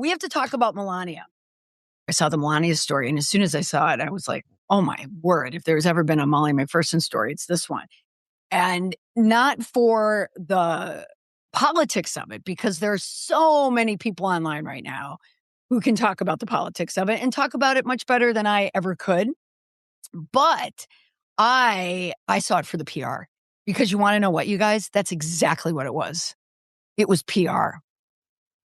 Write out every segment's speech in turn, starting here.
we have to talk about Melania. I saw the Melania story, and as soon as I saw it, I was like, oh my word, if there's ever been a Molly McPherson story, it's this one. And not for the politics of it, because there are so many people online right now who can talk about the politics of it and talk about it much better than I ever could. But I saw it for the PR, because you want to know what, you guys? That's exactly what it was. It was PR.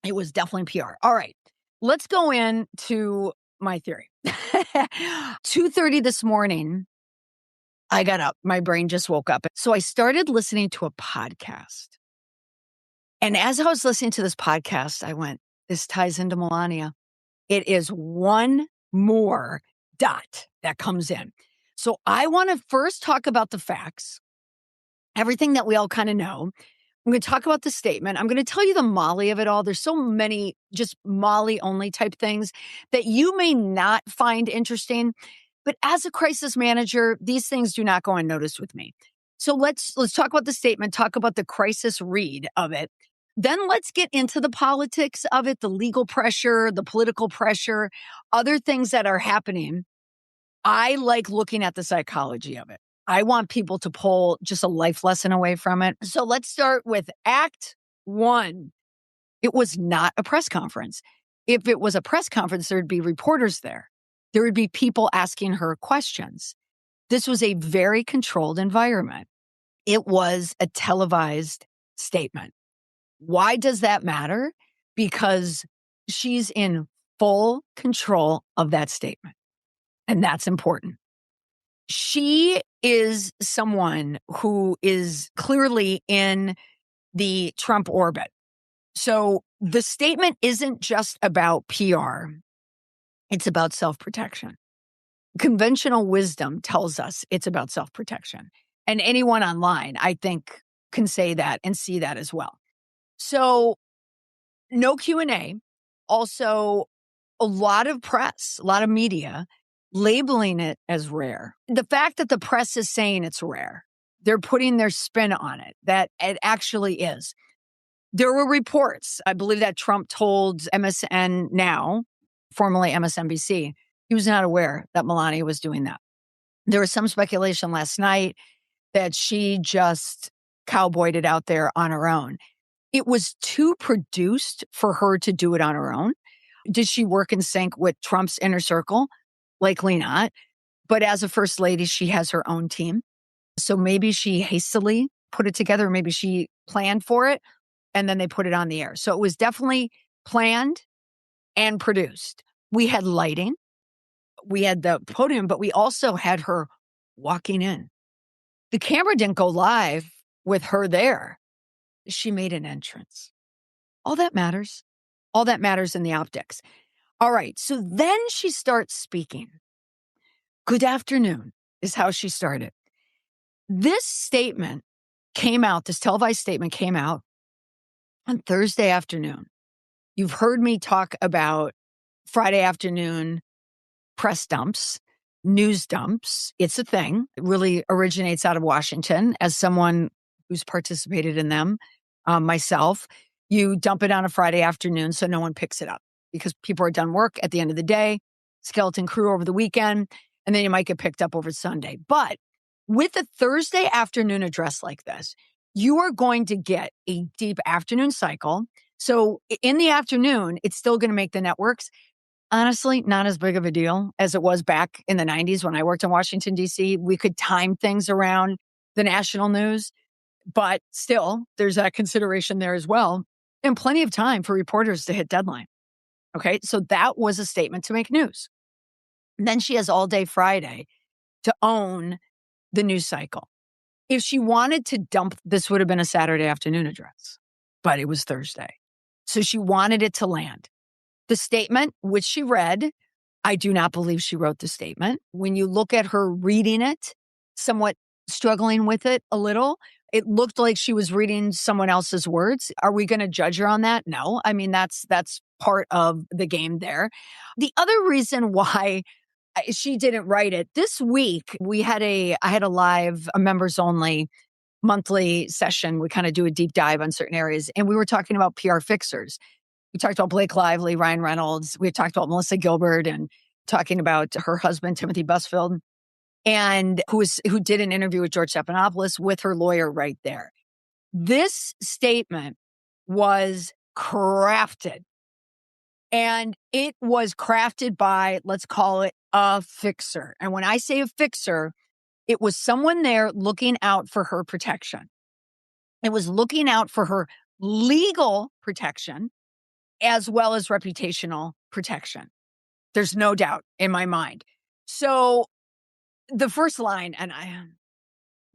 It was definitely PR. All right. Let's go into my theory. 2:30 this morning, I got up. My brain just woke up. So I started listening to a podcast. And as I was listening to this podcast, I went, this ties into Melania. It is one more dot that comes in. So I want to first talk about the facts, everything that we all kind of know. I'm going to talk about the statement. I'm going to tell you the Molly of it all. There's so many just Molly only type things that you may not find interesting. But as a crisis manager, these things do not go unnoticed with me. So let's talk about the statement, talk about the crisis read of it. Then let's get into the politics of it, the legal pressure, the political pressure, other things that are happening. I like looking at the psychology of it. I want people to pull just a life lesson away from it. So let's start with Act 1. It was not a press conference. If it was a press conference, there'd be reporters there. There would be people asking her questions. This was a very controlled environment. It was a televised statement. Why does that matter? Because she's in full control of that statement. And that's important. She is someone who is clearly in the Trump orbit. So the statement isn't just about PR. It's about self-protection. Conventional wisdom tells us it's about self-protection. And anyone online, I think, can say that and see that as well. So no Q&A. Also, a lot of press, a lot of media labeling it as rare. The fact that the press is saying it's rare, they're putting their spin on it, that it actually is. There were reports, I believe, that Trump told MSN Now, formerly MSNBC, he was not aware that Melania was doing that. There was some speculation last night that she just cowboyed it out there on her own. It was too produced for her to do it on her own. Did she work in sync with Trump's inner circle? Likely not. But as a first lady, she has her own team. So maybe she hastily put it together. Maybe she planned for it and then they put it on the air. So it was definitely planned and produced. We had lighting. We had the podium, but we also had her walking in. The camera didn't go live with her there. She made an entrance. All that matters. All that matters in the optics. All right. So then she starts speaking. Good afternoon is how she started. This statement came out, this televised statement came out on Thursday afternoon. You've heard me talk about Friday afternoon press dumps, news dumps. It's a thing. It really originates out of Washington. As someone who's participated in them, myself, you dump it on a Friday afternoon so no one picks it up because people are done work at the end of the day, skeleton crew over the weekend, and then you might get picked up over Sunday. But with a Thursday afternoon address like this, you are going to get a deep afternoon cycle. So in the afternoon, it's still going to make the networks. Honestly, not as big of a deal as it was back in the 90s when I worked in Washington, D.C. We could time things around the national news, but still, there's that consideration there as well. And plenty of time for reporters to hit deadline. Okay, so that was a statement to make news. And then she has all day Friday to own the news cycle. If she wanted to dump, this would have been a Saturday afternoon address, but it was Thursday. So she wanted it to land. The statement, which she read, I do not believe she wrote the statement. When you look at her reading it, somewhat struggling with it a little, it looked like she was reading someone else's words. Are we going to judge her on that? No. I mean, that's part of the game there. The other reason why she didn't write it, this week, I had a members only monthly session. We kind of do a deep dive on certain areas. And we were talking about PR fixers. We talked about Blake Lively, Ryan Reynolds. We talked about Melissa Gilbert and talking about her husband, Timothy Busfield, and who did an interview with George Stephanopoulos with her lawyer right there. This statement was crafted, and it was crafted by, let's call it a fixer. And when I say a fixer, it was someone there looking out for her protection. It was looking out for her legal protection as well as reputational protection. There's no doubt in my mind. So the first line,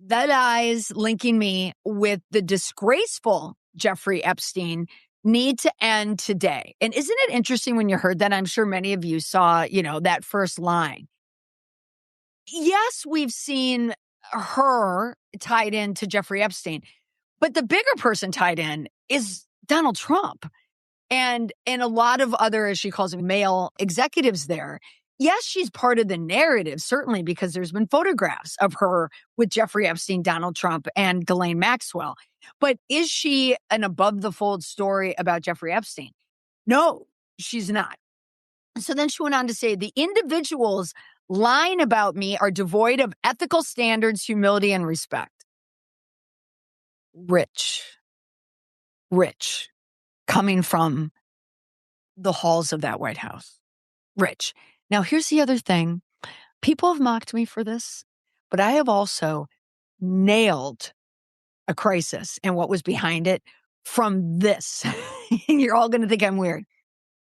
that eyes linking me with the disgraceful Jeffrey Epstein need to end today. And isn't it interesting when you heard that? I'm sure many of you saw, that first line. Yes, we've seen her tied into Jeffrey Epstein, but the bigger person tied in is Donald Trump and a lot of other, as she calls them, male executives there. Yes, she's part of the narrative, certainly, because there's been photographs of her with Jeffrey Epstein, Donald Trump, and Ghislaine Maxwell. But is she an above-the-fold story about Jeffrey Epstein? No, she's not. So then she went on to say, the individuals lying about me are devoid of ethical standards, humility, and respect. Rich, coming from the halls of that White House. Rich. Now, here's the other thing. People have mocked me for this, but I have also nailed a crisis and what was behind it from this. You're all going to think I'm weird.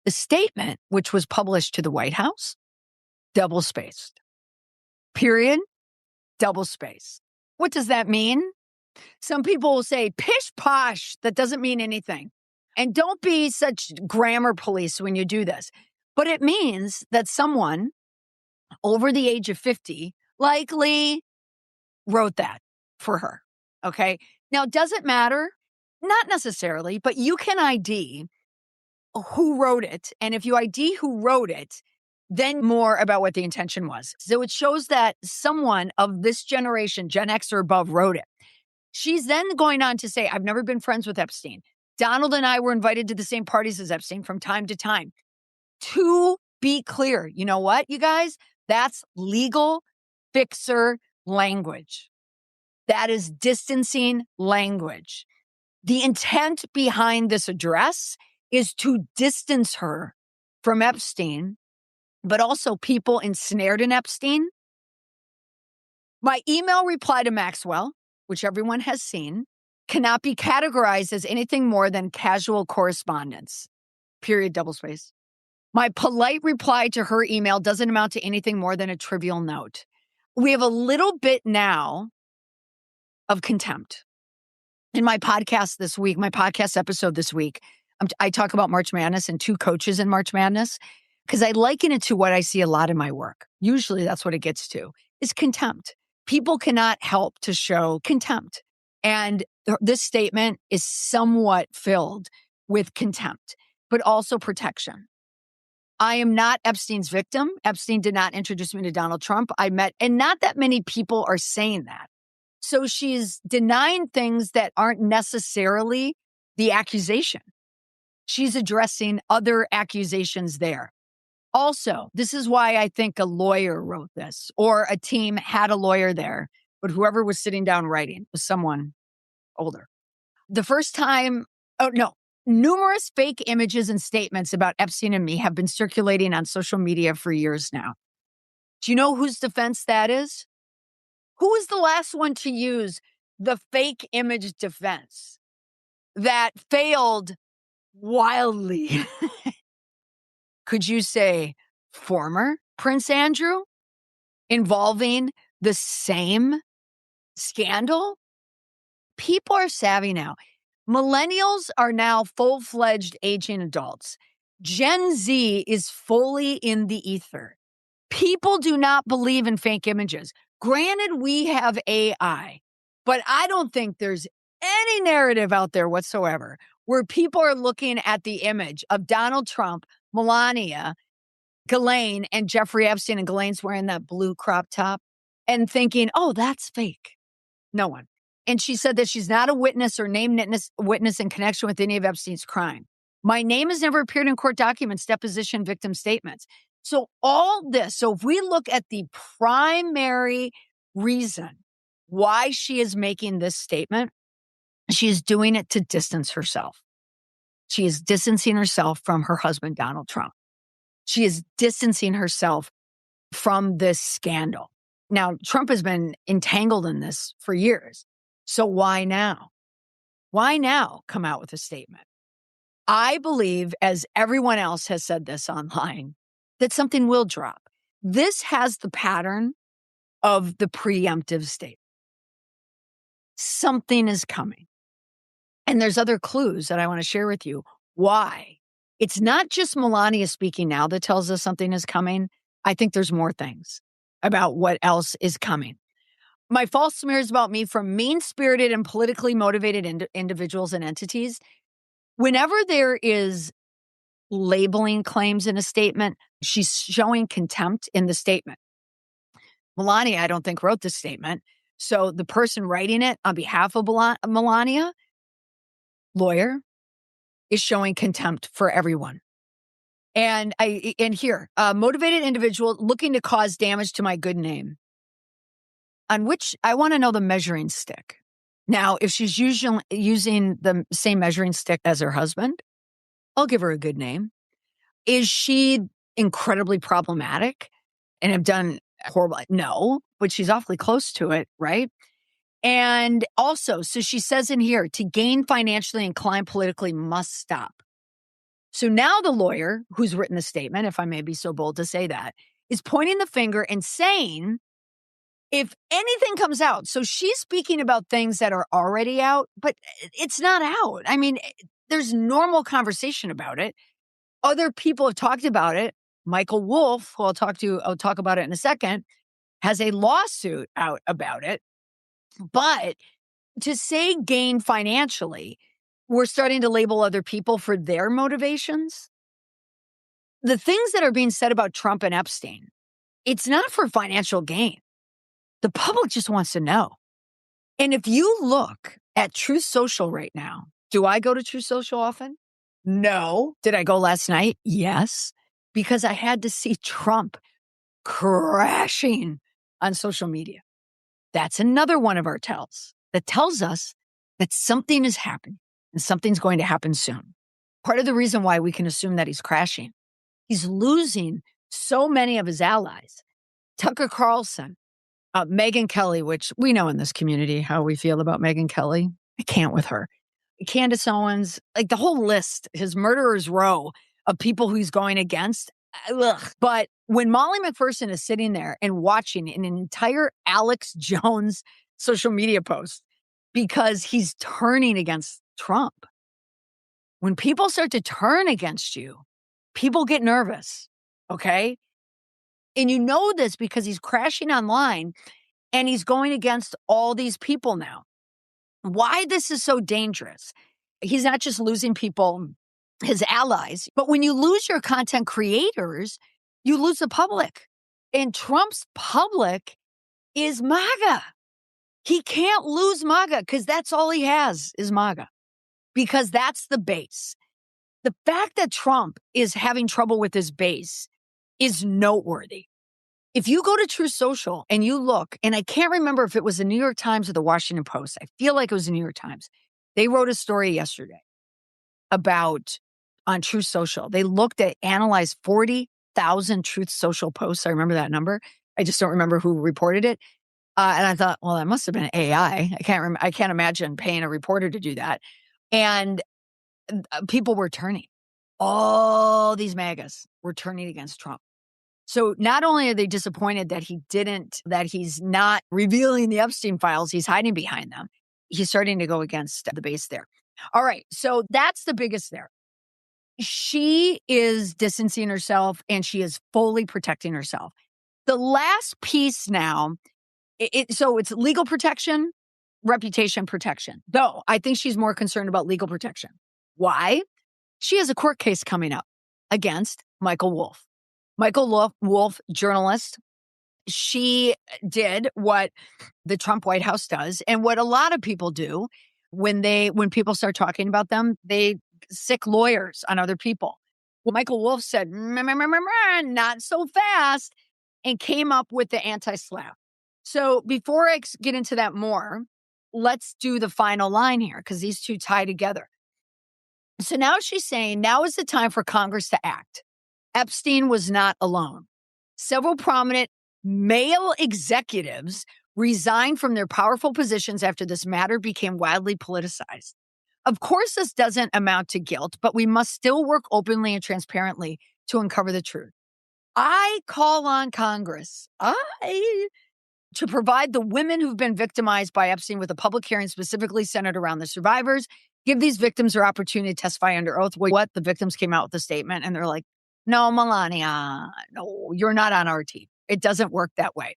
The statement, which was published to the White House, double-spaced. Period, double-spaced. What does that mean? Some people will say, pish posh, that doesn't mean anything. And don't be such grammar police when you do this. But it means that someone over the age of 50 likely wrote that for her. Okay. Now, does it matter? Not necessarily, but you can ID who wrote it. And if you ID who wrote it, then more about what the intention was. So it shows that someone of this generation, Gen X or above, wrote it. She's then going on to say, I've never been friends with Epstein. Donald and I were invited to the same parties as Epstein from time to time. To be clear, you know what, you guys? That's legal fixer language. That is distancing language. The intent behind this address is to distance her from Epstein, but also people ensnared in Epstein. My email reply to Maxwell, which everyone has seen, cannot be categorized as anything more than casual correspondence. Period, double space. My polite reply to her email doesn't amount to anything more than a trivial note. We have a little bit now of contempt. In my podcast this week, my podcast episode this week, I talk about March Madness and two coaches in March Madness because I liken it to what I see a lot in my work. Usually that's what it gets to, is contempt. People cannot help to show contempt. And this statement is somewhat filled with contempt, but also protection. I am not Epstein's victim. Epstein did not introduce me to Donald Trump. I met, and not that many people are saying that. So she's denying things that aren't necessarily the accusation. She's addressing other accusations there. Also, this is why I think a lawyer wrote this, or a team had a lawyer there, but whoever was sitting down writing was someone older. The first time, numerous fake images and statements about Epstein and me have been circulating on social media for years now. Do you know whose defense that is? Who was the last one to use the fake image defense that failed wildly? Could you say former Prince Andrew involving the same scandal? People are savvy now. Millennials are now full-fledged aging adults. Gen Z is fully in the ether. People do not believe in fake images. Granted, we have AI, but I don't think there's any narrative out there whatsoever where people are looking at the image of Donald Trump, Melania, Ghislaine, and Jeffrey Epstein, and Ghislaine's wearing that blue crop top, and thinking, oh, that's fake. No one. And she said that she's not a witness or named witness in connection with any of Epstein's crime. My name has never appeared in court documents, deposition, victim statements. So all this, so if we look at the primary reason why she is making this statement, she is doing it to distance herself. She is distancing herself from her husband, Donald Trump. She is distancing herself from this scandal. Now, Trump has been entangled in this for years. So why now? Why now come out with a statement? I believe, as everyone else has said this online, that something will drop. This has the pattern of the preemptive state. Something is coming. And there's other clues that I want to share with you. Why? It's not just Melania speaking now that tells us something is coming. I think there's more things about what else is coming. My false smears about me from mean-spirited and politically motivated individuals and entities. Whenever there is labeling claims in a statement, she's showing contempt in the statement. Melania, I don't think, wrote this statement. So the person writing it on behalf of Melania, lawyer, is showing contempt for everyone. And here, motivated individual looking to cause damage to my good name, on which I want to know the measuring stick. Now, if she's usually using the same measuring stick as her husband, I'll give her a good name. Is she incredibly problematic and have done horrible? No, but she's awfully close to it, right? And also, so she says in here, to gain financially and climb politically must stop. So now the lawyer who's written the statement, if I may be so bold to say that, is pointing the finger and saying, if anything comes out, so she's speaking about things that are already out, but it's not out. I mean, there's normal conversation about it. Other people have talked about it. Michael Wolff, who I'll talk about it in a second, has a lawsuit out about it. But to say gain financially, we're starting to label other people for their motivations. The things that are being said about Trump and Epstein, it's not for financial gain. The public just wants to know. And if you look at Truth Social right now, do I go to Truth Social often? No. Did I go last night? Yes. Because I had to see Trump crashing on social media. That's another one of our tells that tells us that something is happening and something's going to happen soon. Part of the reason why we can assume that he's crashing, he's losing so many of his allies. Tucker Carlson, Megyn Kelly, which we know in this community how we feel about Megyn Kelly. I can't with her. Candace Owens, like the whole list, his murderer's row of people who he's going against. Ugh. But when Molly McPherson is sitting there and watching an entire Alex Jones social media post because he's turning against Trump, when people start to turn against you, people get nervous, okay? And you know this because he's crashing online and he's going against all these people now. Why this is so dangerous. He's not just losing people, his allies, but when you lose your content creators, you lose the public. And Trump's public is MAGA. He can't lose MAGA because that's all he has is MAGA, because that's the base. The fact that Trump is having trouble with his base is noteworthy. If you go to Truth Social and you look, and I can't remember if it was the New York Times or the Washington Post. I feel like it was the New York Times. They wrote a story yesterday about on Truth Social. They analyzed 40,000 Truth Social posts. I remember that number. I just don't remember who reported it. And I thought, well, that must have been AI. I can't imagine paying a reporter to do that. And people were turning. All these MAGAs were turning against Trump. So not only are they disappointed that he's not revealing the Epstein files, he's hiding behind them. He's starting to go against the base there. All right. So that's the biggest there. She is distancing herself and she is fully protecting herself. The last piece now, so it's legal protection, reputation protection. Though I think she's more concerned about legal protection. Why? She has a court case coming up against Michael Wolff. Michael Wolff, journalist, she did what the Trump White House does and what a lot of people do when people start talking about them, they sick lawyers on other people. Well, Michael Wolff said, not so fast, and came up with the anti-slap. So before I get into that more, let's do the final line here because these two tie together. So now she's saying, now is the time for Congress to act. Epstein was not alone. Several prominent male executives resigned from their powerful positions after this matter became wildly politicized. Of course, this doesn't amount to guilt, but we must still work openly and transparently to uncover the truth. I call on Congress to provide the women who've been victimized by Epstein with a public hearing specifically centered around the survivors, give these victims their opportunity to testify under oath. What? The victims came out with a statement and they're like, no, Melania, no, you're not on our team. It doesn't work that way.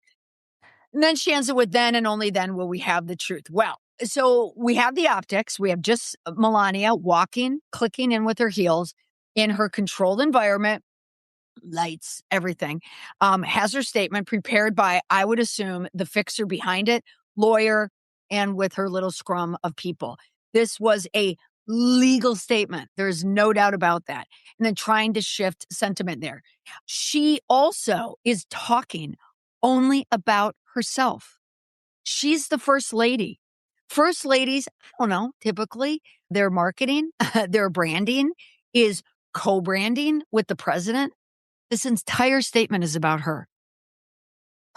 And then she ends it with, then and only then will we have the truth. Well, so we have the optics. We have just Melania walking, clicking in with her heels in her controlled environment, lights, everything, has her statement prepared by, I would assume, the fixer behind it, lawyer, and with her little scrum of people. This was a legal statement. There's no doubt about that. And then trying to shift sentiment there. She also is talking only about herself. She's the first lady. First ladies, I don't know, typically their marketing, their branding is co-branding with the president. This entire statement is about her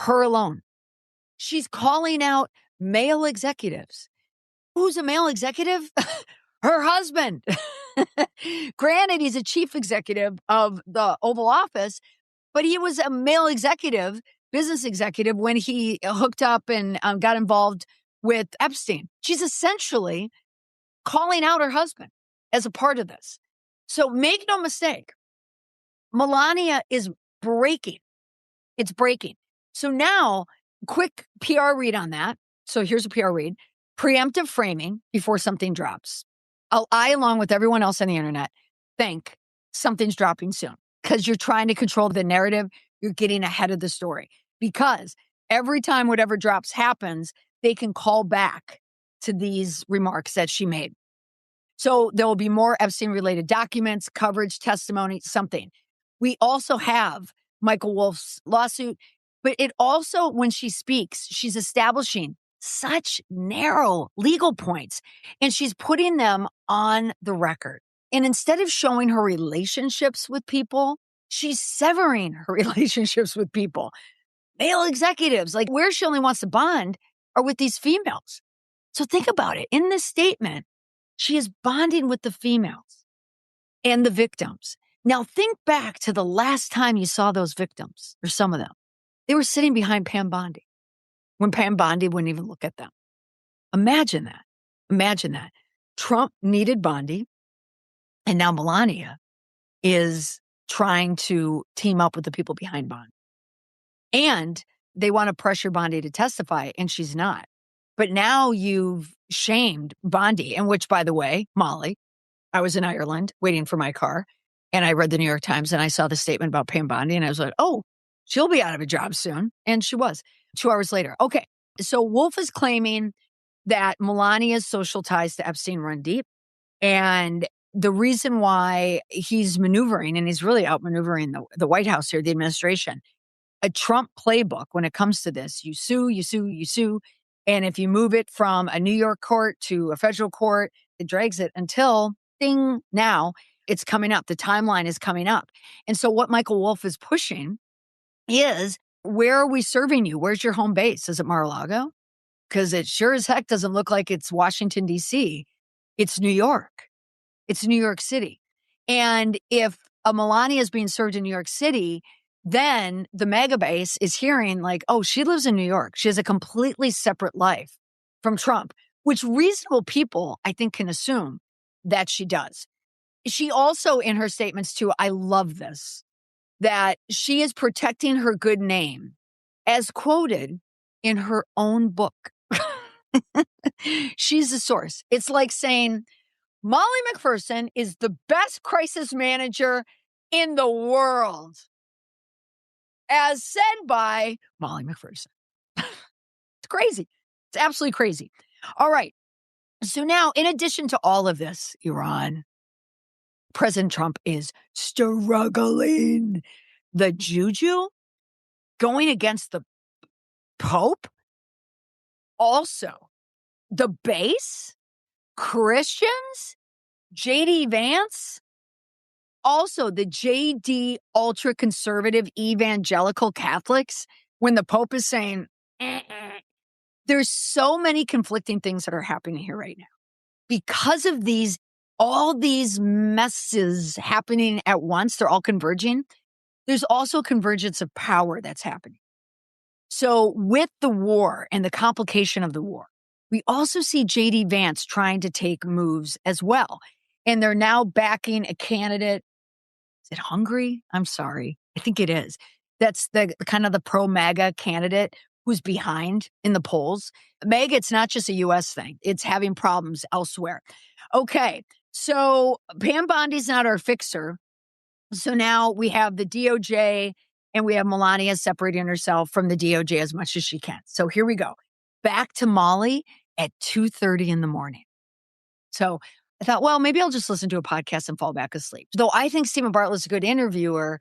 alone. She's calling out male executives. Who's a male executive? Her husband. Granted, he's a chief executive of the Oval Office, but he was a male executive, business executive, when he hooked up and got involved with Epstein. She's essentially calling out her husband as a part of this. So make no mistake, Melania is breaking. It's breaking. So now, quick PR read on that. So here's a PR read. Preemptive framing before something drops. I, along with everyone else on the internet, think something's dropping soon because you're trying to control the narrative. You're getting ahead of the story because every time whatever drops happens, they can call back to these remarks that she made. So there will be more Epstein-related documents, coverage, testimony, something. We also have Michael Wolff's lawsuit, but it also, when she speaks, she's establishing such narrow legal points and she's putting them on the record. And instead of showing her relationships with people, she's severing her relationships with people. Male executives, like where she only wants to bond are with these females. So think about it. In this statement, she is bonding with the females and the victims. Now think back to the last time you saw those victims, or some of them. They were sitting behind Pam Bondi when Pam Bondi wouldn't even look at them. Imagine that. Imagine that. Trump needed Bondi, and now Melania is trying to team up with the people behind Bondi. And they want to pressure Bondi to testify, and she's not. But now you've shamed Bondi, and which, by the way, Molly, I was in Ireland waiting for my car, and I read the New York Times, and I saw the statement about Pam Bondi, and I was like, oh, she'll be out of a job soon. And she was 2 hours later. Okay, so Wolff is claiming that Melania's social ties to Epstein run deep, and the reason why he's maneuvering, and he's really outmaneuvering the White House here, the administration, a Trump playbook when it comes to this. You sue, you sue, you sue. And if you move it from a New York court to a federal court, it drags it until, ding, now it's coming up. The timeline is coming up. And so what Michael Wolff is pushing is, where are we serving you? Where's your home base? Is it Mar-a-Lago? Because it sure as heck doesn't look like it's Washington, D.C. It's New York. It's New York City. And if a Melania is being served in New York City, then the mega base is hearing like, oh, she lives in New York. She has a completely separate life from Trump, which reasonable people, I think, can assume that she does. She also, in her statements too, I love this, that she is protecting her good name as quoted in her own book. She's the source. It's like saying, Molly McPherson is the best crisis manager in the world, as said by Molly McPherson. It's crazy. It's absolutely crazy. All right. So now, in addition to all of this, Iran, President Trump is struggling. The juju going against the Pope, also the base, Christians, JD Vance, also the JD ultra conservative evangelical Catholics, when the Pope is saying, there's so many conflicting things that are happening here right now. Because of all these messes happening at once, they're all converging. There's also convergence of power that's happening. So with the war and the complication of the war, we also see JD Vance trying to take moves as well. And they're now backing a candidate. Is it Hungary? I'm sorry. I think it is. That's the kind of the pro-MAGA candidate who's behind in the polls. MAGA, it's not just a U.S. thing. It's having problems elsewhere. Okay, so Pam Bondi's not our fixer. So now we have the DOJ and we have Melania separating herself from the DOJ as much as she can. So here we go. Back to Molly at 2:30 in the morning. So I thought, well, maybe I'll just listen to a podcast and fall back asleep. Though I think Stephen Bartlett's a good interviewer,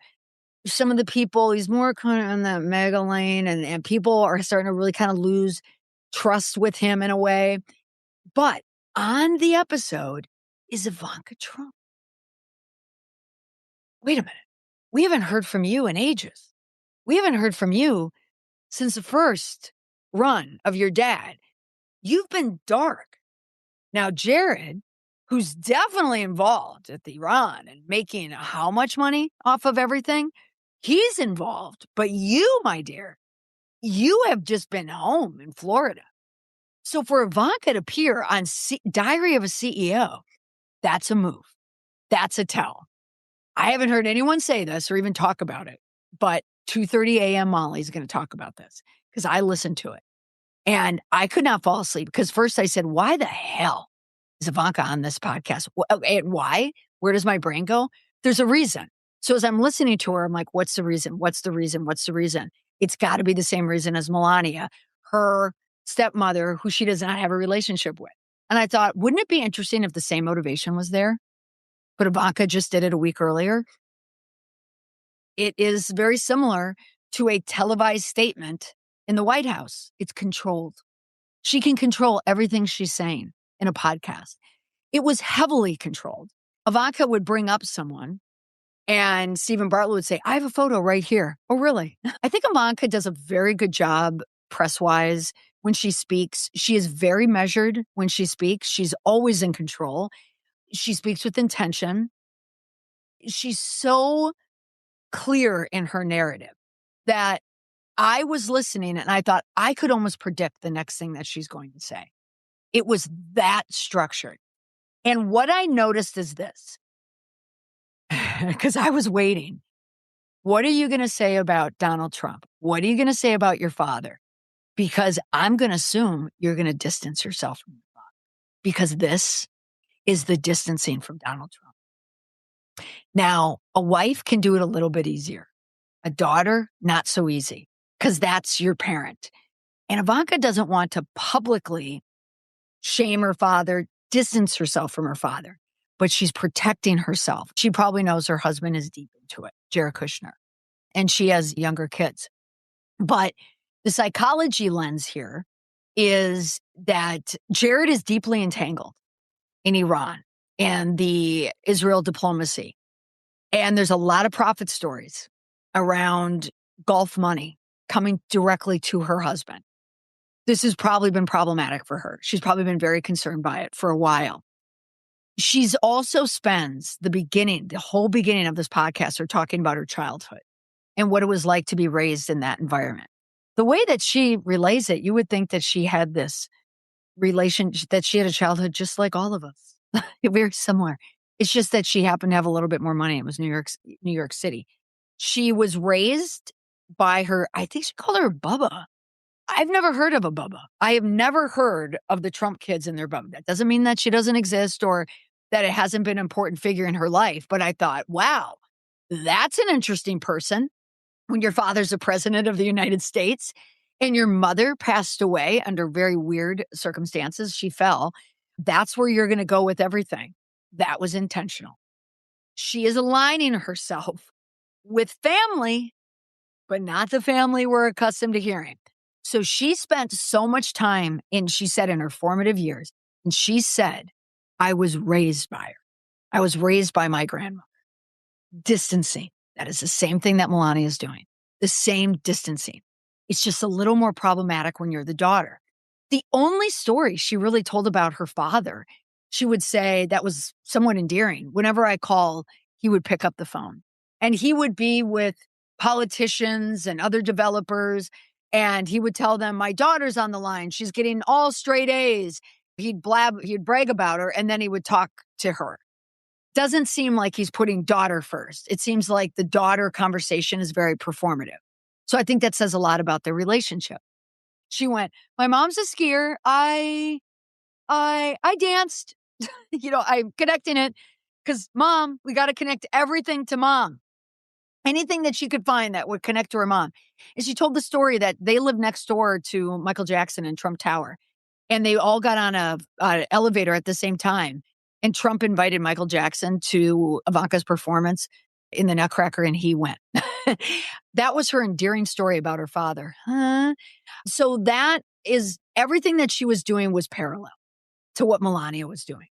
some of the people, he's more kind of in that mega lane, and people are starting to really kind of lose trust with him in a way. But on the episode is Ivanka Trump. Wait a minute. We haven't heard from you in ages. We haven't heard from you since the first run of your dad. You've been dark. Now, Jared, who's definitely involved at the Iran and making how much money off of everything, he's involved. But you, my dear, you have just been home in Florida. So for Ivanka to appear on Diary of a CEO, that's a move. That's a tell. I haven't heard anyone say this or even talk about it, but 2:30 a.m. Molly's going to talk about this because I listened to it. And I could not fall asleep because first I said, why the hell is Ivanka on this podcast? And why? Where does my brain go? There's a reason. So as I'm listening to her, I'm like, what's the reason? What's the reason? What's the reason? It's got to be the same reason as Melania, her stepmother, who she does not have a relationship with. And I thought, wouldn't it be interesting if the same motivation was there? But Ivanka just did it a week earlier. It is very similar to a televised statement in the White House. It's controlled. She can control everything she's saying in a podcast. It was heavily controlled. Ivanka would bring up someone and Stephen Bartlett would say, I have a photo right here. Oh, really? I think Ivanka does a very good job press-wise when she speaks. She is very measured when she speaks. She's always in control. She speaks with intention. She's so clear in her narrative that I was listening and I thought I could almost predict the next thing that she's going to say. It was that structured. And what I noticed is this, because I was waiting. What are you going to say about Donald Trump? What are you going to say about your father? Because I'm going to assume you're going to distance yourself from your father. Because this is the distancing from Donald Trump. Now, a wife can do it a little bit easier. A daughter, not so easy, because that's your parent. And Ivanka doesn't want to publicly shame her father, distance herself from her father, but she's protecting herself. She probably knows her husband is deep into it, Jared Kushner, and she has younger kids. But the psychology lens here is that Jared is deeply entangled in Iran and the Israel diplomacy. And there's a lot of profit stories around Gulf money coming directly to her husband. This has probably been problematic for her. She's probably been very concerned by it for a while. She's also spends the whole beginning of this podcast are talking about her childhood and what it was like to be raised in that environment. The way that she relays it, you would think that she had this relationship, that she had a childhood just like all of us. Very similar. It's just that she happened to have a little bit more money. It was New York City. She was raised by her, I think she called her Bubba. I've never heard of a Bubba. I have never heard of the Trump kids and their Bubba. That doesn't mean that she doesn't exist or that it hasn't been an important figure in her life. But I thought, wow, that's an interesting person. When your father's the president of the United States and your mother passed away under very weird circumstances, she fell. That's where you're going to go with everything. That was intentional. She is aligning herself with family, but not the family we're accustomed to hearing. So she spent so much time she said, in her formative years, and she said, I was raised by her. I was raised by my grandmother. Distancing. That is the same thing that Melania is doing. The same distancing. It's just a little more problematic when you're the daughter. The only story she really told about her father, she would say that was somewhat endearing. Whenever I call, he would pick up the phone and he would be with politicians and other developers. And he would tell them, my daughter's on the line. She's getting all straight A's. He'd brag about her, and then he would talk to her. Doesn't seem like he's putting daughter first. It seems like the daughter conversation is very performative. So I think that says a lot about their relationship. She went, my mom's a skier. I danced, I'm connecting it because mom, we got to connect everything to mom. Anything that she could find that would connect to her mom. And she told the story that they lived next door to Michael Jackson in Trump Tower. And they all got on an elevator at the same time. And Trump invited Michael Jackson to Ivanka's performance in the Nutcracker, and he went. That was her endearing story about her father. So that is everything that she was doing was parallel to what Melania was doing.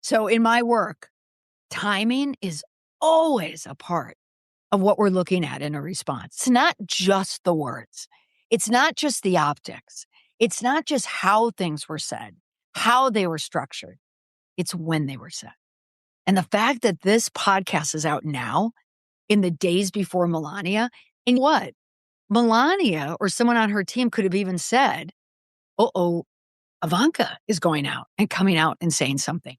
So in my work, timing is always a part of what we're looking at in a response. It's not just the words. It's not just the optics. It's not just how things were said, how they were structured. It's when they were said. And the fact that this podcast is out now in the days before Melania, and what? Melania or someone on her team could have even said, Ivanka is going out and coming out and saying something.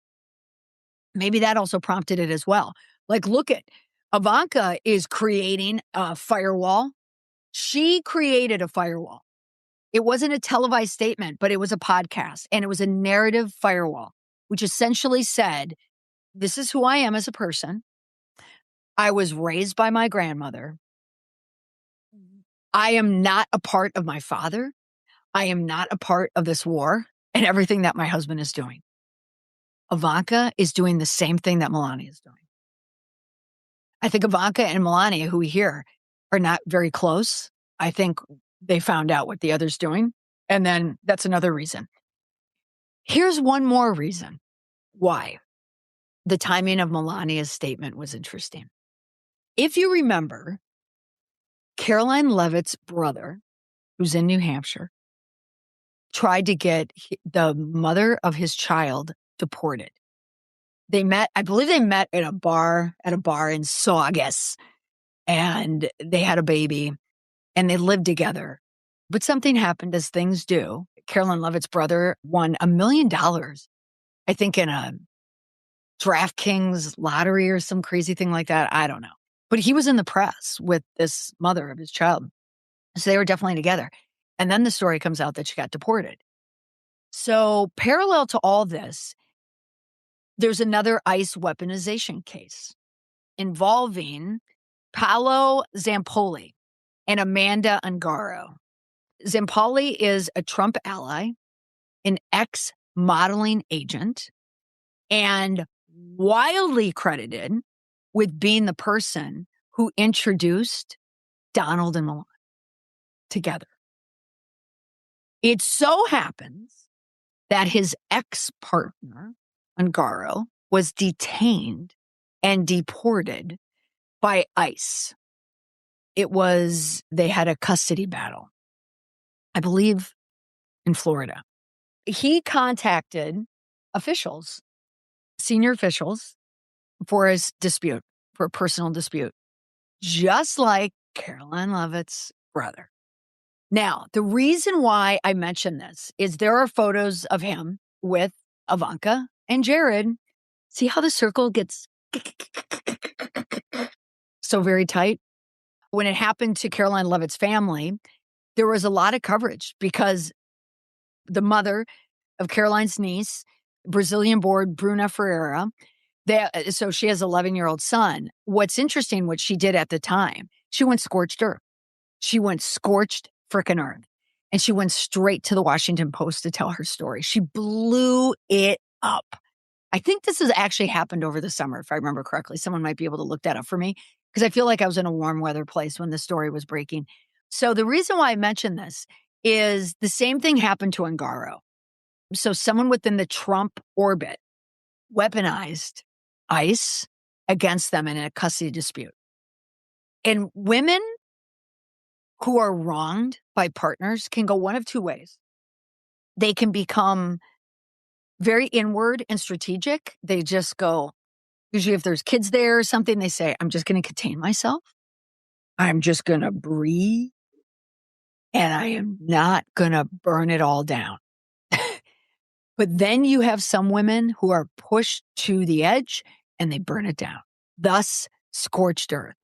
Maybe that also prompted it as well. Like, look at Ivanka is creating a firewall. She created a firewall. It wasn't a televised statement, but it was a podcast, and it was a narrative firewall, which essentially said, this is who I am as a person. I was raised by my grandmother. I am not a part of my father. I am not a part of this war and everything that my husband is doing. Ivanka is doing the same thing that Melania is doing. I think Ivanka and Melania, who we hear, are not very close. I think they found out what the other's doing. And then that's another reason. Here's one more reason why the timing of Melania's statement was interesting. If you remember, Caroline Leavitt's brother, who's in New Hampshire, tried to get the mother of his child deported. I believe they met at a bar in Saugus, and they had a baby, and they lived together. But something happened, as things do. Caroline Leavitt's brother won $1 million, I think, in a DraftKings lottery or some crazy thing like that. I don't know. But he was in the press with this mother of his child. So they were definitely together. And then the story comes out that she got deported. So parallel to all this, there's another ICE weaponization case involving Paolo Zampoli and Amanda Ungaro. Zampoli is a Trump ally, an ex-modeling agent, and wildly credited with being the person who introduced Donald and Melania together. It so happens that his ex-partner, Ungaro, was detained and deported by ICE. They had a custody battle, I believe, in Florida. He contacted senior officials, for his dispute, for a personal dispute, just like Caroline Leavitt's brother. Now, the reason why I mention this is there are photos of him with Ivanka and Jared. See how the circle gets so very tight? When it happened to Caroline Leavitt's family, there was a lot of coverage because the mother of Caroline's niece, Brazilian-born Bruna Ferreira, so she has an 11-year-old son. What's interesting, what she did at the time, she went scorched earth. She went scorched frickin' earth. And she went straight to the Washington Post to tell her story. She blew it up. I think this has actually happened over the summer, if I remember correctly. Someone might be able to look that up for me because I feel like I was in a warm weather place when the story was breaking. So the reason why I mention this is the same thing happened to Ungaro. So someone within the Trump orbit weaponized ICE against them in a custody dispute. And women who are wronged by partners can go one of two ways. They can become very inward and strategic. They just go, usually if there's kids there or something, they say, I'm just going to contain myself. I'm just going to breathe. And I am not going to burn it all down. But then you have some women who are pushed to the edge and they burn it down. Thus, scorched earth.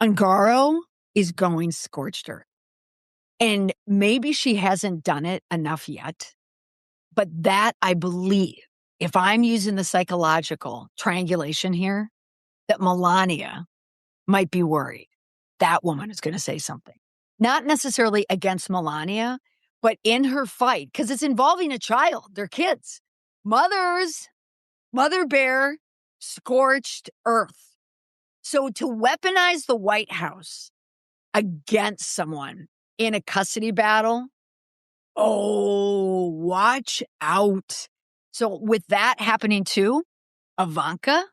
Ungaro is going scorched earth. And maybe she hasn't done it enough yet. But that, I believe, if I'm using the psychological triangulation here, that Melania might be worried. That woman is going to say something. Not necessarily against Melania, but in her fight, because it's involving a child. They're kids. Mother bear, scorched earth. So to weaponize the White House against someone in a custody battle, oh, watch out. So with that happening too, Ivanka,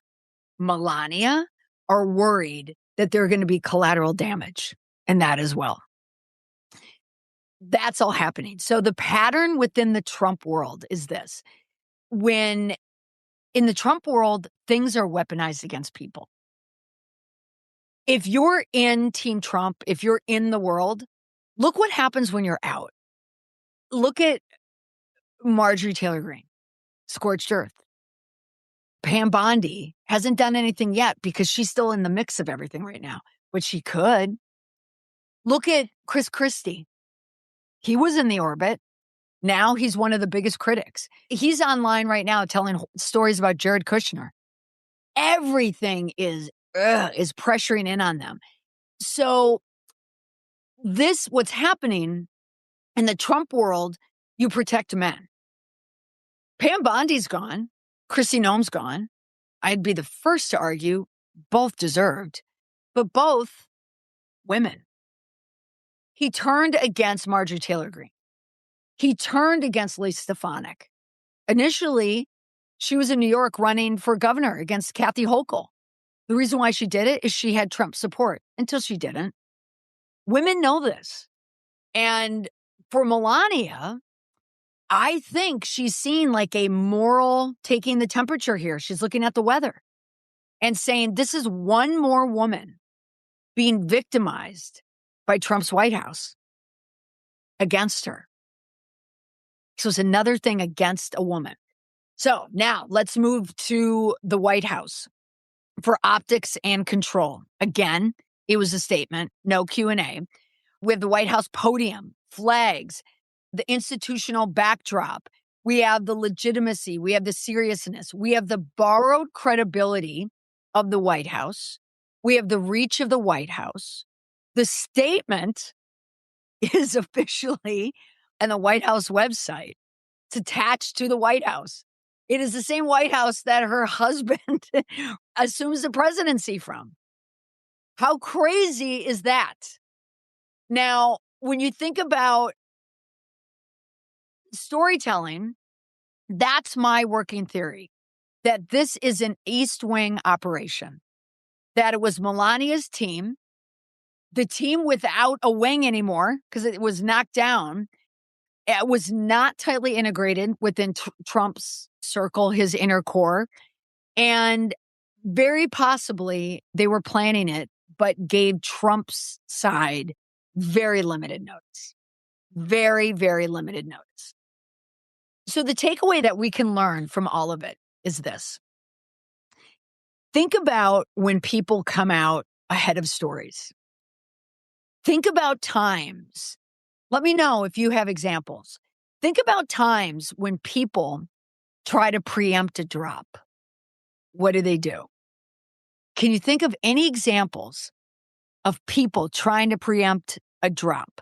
Melania are worried that there are going to be collateral damage in that as well. That's all happening. So the pattern within the Trump world is this. When in the Trump world, things are weaponized against people. If you're in Team Trump, if you're in the world, look what happens when you're out. Look at Marjorie Taylor Greene, scorched earth. Pam Bondi hasn't done anything yet because she's still in the mix of everything right now, but she could. Look at Chris Christie. He was in the orbit. Now he's one of the biggest critics. He's online right now telling stories about Jared Kushner. Everything is pressuring in on them. So what's happening in the Trump world, you protect men. Pam Bondi's gone. Kristi Noem's gone. I'd be the first to argue both deserved, but both women. He turned against Marjorie Taylor Greene. He turned against Lisa Stefanik. Initially, she was in New York running for governor against Kathy Hochul. The reason why she did it is she had Trump support until she didn't. Women know this. And for Melania, I think she's seen like a moral taking the temperature here. She's looking at the weather and saying, this is one more woman being victimized by Trump's White House against her. So it's another thing against a woman. So now let's move to the White House for optics and control. Again, it was a statement, no Q&A. We have the White House podium, flags, the institutional backdrop. We have the legitimacy. We have the seriousness. We have the borrowed credibility of the White House. We have the reach of the White House. The statement is officially on the White House website. It's attached to the White House. It is the same White House that her husband assumes the presidency from. How crazy is that? Now, when you think about storytelling, that's my working theory, that this is an East Wing operation, that it was Melania's team, the team without a wing anymore because it was knocked down. It was not tightly integrated within Trump's circle, his inner core. And very possibly they were planning it, but gave Trump's side very limited notice. Very, very limited notice. So the takeaway that we can learn from all of it is this. Think about when people come out ahead of stories. Think about times. Let me know if you have examples. Think about times when people try to preempt a drop. What do? Can you think of any examples of people trying to preempt a drop?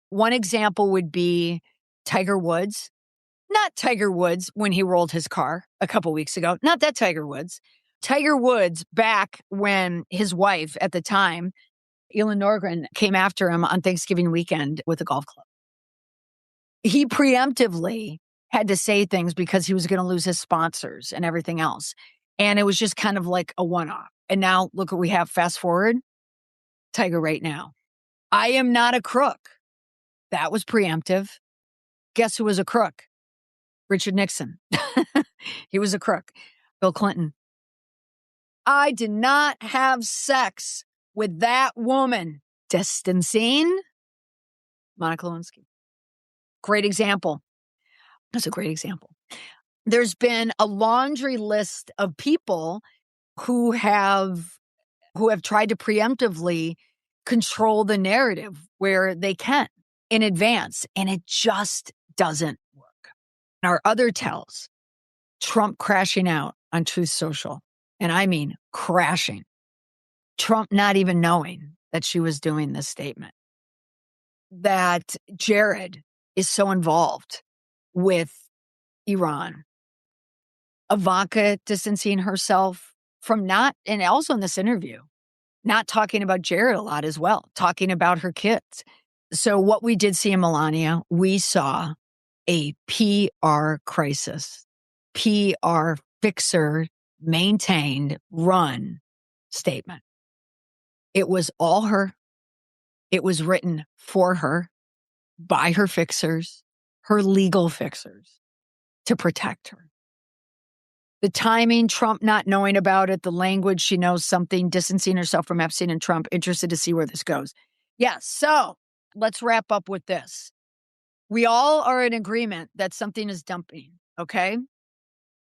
One example would be Tiger Woods Not Tiger Woods when he rolled his car a couple weeks ago. Not that Tiger Woods. Tiger Woods back when his wife at the time, Elin Norgren, came after him on Thanksgiving weekend with a golf club. He preemptively had to say things because he was going to lose his sponsors and everything else. And it was just kind of like a one-off. And now look what we have. Fast forward, Tiger right now. I am not a crook. That was preemptive. Guess who was a crook? Richard Nixon. He was a crook. Bill Clinton. I did not have sex with that woman. Distancing. Monica Lewinsky. Great example. That's a great example. There's been a laundry list of people who have tried to preemptively control the narrative where they can in advance, and it just doesn't work. Our other tells, Trump crashing out on Truth Social, and I mean crashing. Trump not even knowing that she was doing this statement. That Jared is so involved with Iran. Ivanka distancing herself from not, and also in this interview, not talking about Jared a lot as well, talking about her kids. So what we did see in Melania, we saw a PR crisis, PR fixer, maintained, run statement. It was all her. It was written for her, by her fixers, her legal fixers, to protect her. The timing, Trump not knowing about it, the language, she knows something, distancing herself from Epstein and Trump, interested to see where this goes. Yes, so let's wrap up with this. We all are in agreement that something is dumping, okay?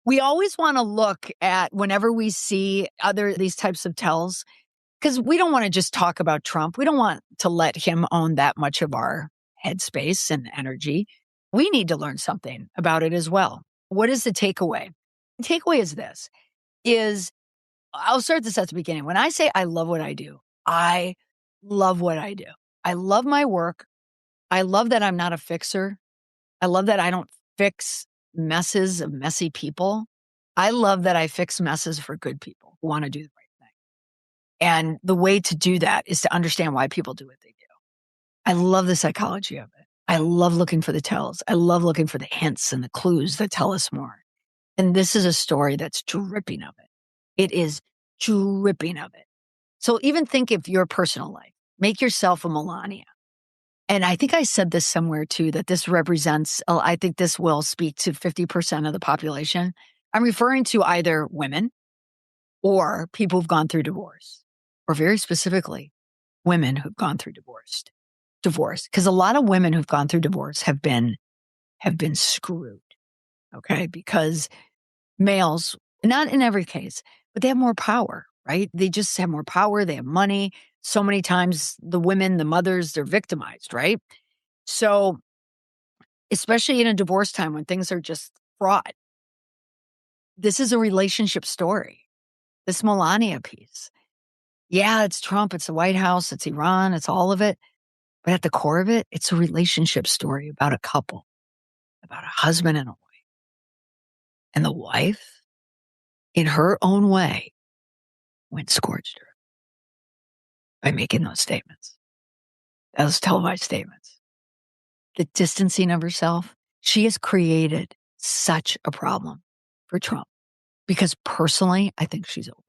We always want to look at whenever we see these types of tells, because we don't want to just talk about Trump. We don't want to let him own that much of our headspace and energy. We need to learn something about it as well. What is the takeaway? The takeaway is this, I'll start this at the beginning. When I say I love what I do, I love what I do. I love my work. I love that I'm not a fixer. I love that I don't fix messes of messy people. I love that I fix messes for good people who want to do the right thing. And the way to do that is to understand why people do what they do. I love the psychology of it. I love looking for the tells. I love looking for the hints and the clues that tell us more. And this is a story that's dripping of it. It is dripping of it. So even think of your personal life. Make yourself a Melania. And I think I said this somewhere too, that this represents, I think this will speak to 50% of the population. I'm referring to either women or people who've gone through divorce, or very specifically, women who've gone through divorce. Because a lot of women who've gone through divorce have been screwed. Okay. Because males, not in every case, but they have more power, right? They just have more power. They have money. So many times the women, the mothers, they're victimized, right? So especially in a divorce time when things are just fraught, this is a relationship story. This Melania piece. Yeah, it's Trump. It's the White House. It's Iran. It's all of it. But at the core of it, it's a relationship story about a couple, about a husband and a wife. And the wife, in her own way, went scorched her by making those statements, those televised statements. The distancing of herself, she has created such a problem for Trump because personally, I think she's over.